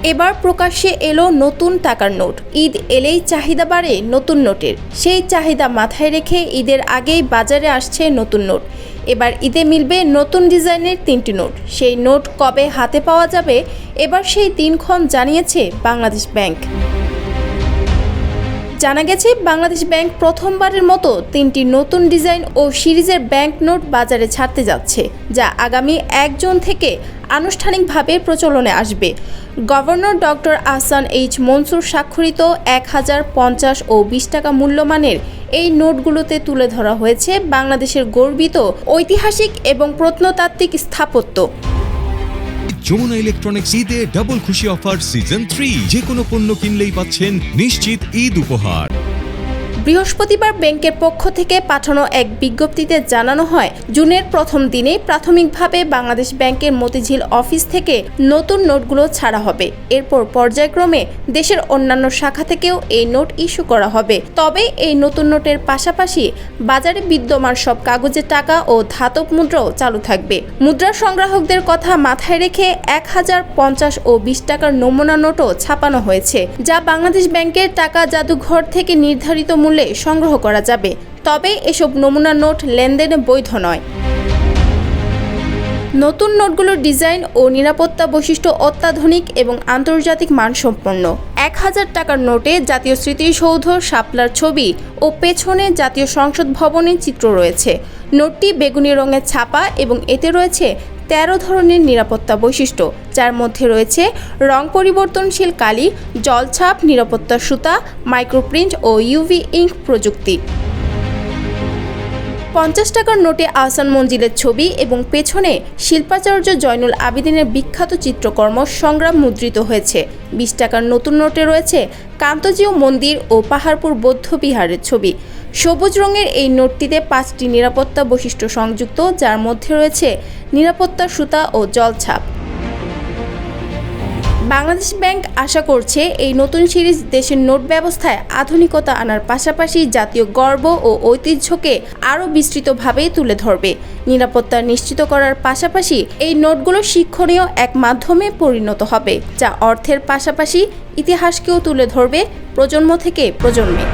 এবার প্রকাশ্যে এলো নতুন টাকার নোট। ঈদ এলেই চাহিদা বাড়ে নতুন নোটের। সেই চাহিদা মাথায় রেখে ঈদের আগেই বাজারে আসছে নতুন নোট। এবার ঈদে মিলবে নতুন ডিজাইনের 3টি নোট। সেই নোট কবে হাতে পাওয়া যাবে, এবার সেই দিনক্ষণ জানিয়েছে বাংলাদেশ ব্যাংক। জানা গেছে, বাংলাদেশ ব্যাংক প্রথমবারের মতো 3টি নতুন ডিজাইন ও সিরিজের ব্যাংক নোট বাজারে ছাড়তে যাচ্ছে, যা আগামী 1 জুন থেকে আনুষ্ঠানিকভাবে প্রচলনে আসবে। Governor doctor Ahsan H Mansur স্বাক্ষরিত 1000, 50 ও 20 টাকা মূল্যমানের এই নোটগুলোতে তুলে ধরা হয়েছে বাংলাদেশের গর্বিত ঐতিহাসিক এবং প্রত্নতাত্ত্বিক স্থাপত্য। যমুনা ইলেকট্রনিক্স ঈদে ডাবল খুশি অফার সিজন 3, যে কোনো পণ্য কিনলেই পাচ্ছেন নিশ্চিত ঈদ উপহার। বৃহস্পতিবার ব্যাংকের পক্ষ থেকে পাঠানো এক বিজ্ঞপ্তিতে জানানো হয়, জুনের প্রথম দিনে প্রাথমিকভাবে বাংলাদেশ ব্যাংকের মতিঝিল অফিস থেকে নতুন নোটগুলো ছাড়া হবে। এরপর পর্যায়ক্রমে দেশের অন্যান্য শাখা থেকেও এই নোট ইস্যু করা হবে। তবে এই নতুন নোটের পাশাপাশি বাজারে বিদ্যমান সব কাগজের টাকা ও ধাতব মুদ্রাও চালু থাকবে। মুদ্রা সংগ্রাহকদের কথা মাথায় রেখে 1000, 50 ও 20 টাকার নমুনা নোটও ছাপানো হয়েছে, যা বাংলাদেশ ব্যাংকের টাকা জাদুঘর থেকে নির্ধারিত মূল্যে সংগ্রহ করা যাবে। তবে এসব নমুনা নোট লেনদেনে বৈধ নয়। নতুন নোটগুলোর ডিজাইন ও নিরাপত্তা বৈশিষ্ট্য অত্যাধুনিক এবং আন্তর্জাতিক মানসম্পন্ন। 1000 টাকার নোটে জাতীয় স্মৃতিসৌধ, শাপলার ছবি ও পেছনে জাতীয় সংসদ ভবনের চিত্র রয়েছে। নোটটি বেগুনি রঙের ছাপা এবং এতে রয়েছে 13 ধরনের নিরাপত্তা বৈশিষ্ট্য, যার মধ্যে রয়েছে রং পরিবর্তনশীল কালি, জলছাপ, নিরাপত্তা সুতা, মাইক্রোপ্রিন্ট ও ইউভি ইঙ্ক প্রযুক্তি। 50 টাকার নোটে আহসান মঞ্জিলের ছবি এবং পেছনে শিল্পাচার্য জয়নুল আবেদিনের বিখ্যাত চিত্রকর্ম সংগ্রাম মুদ্রিত হয়েছে। 20 টাকার নতুন নোটে রয়েছে কান্তজিউ মন্দির ও পাহাড়পুর বৌদ্ধ বিহারের ছবি। সবুজ রঙের এই নোটটিতে 5টি নিরাপত্তা বৈশিষ্ট্য সংযুক্ত, যার মধ্যে রয়েছে নিরাপত্তা সুতা ও জলছাপ। বাংলাদেশ ব্যাংক আশা করছে, এই নতুন সিরিজ দেশের নোট ব্যবস্থায় আধুনিকতা আনার পাশাপাশি জাতীয় গর্ব ও ঐতিহ্যকে আরও বিস্তৃতভাবে তুলে ধরবে। নিরাপত্তা নিশ্চিত করার পাশাপাশি এই নোটগুলো শিক্ষণীয় এক মাধ্যমে পরিণত হবে, যা অর্থের পাশাপাশি ইতিহাসকেও তুলে ধরবে প্রজন্ম থেকে প্রজন্মে।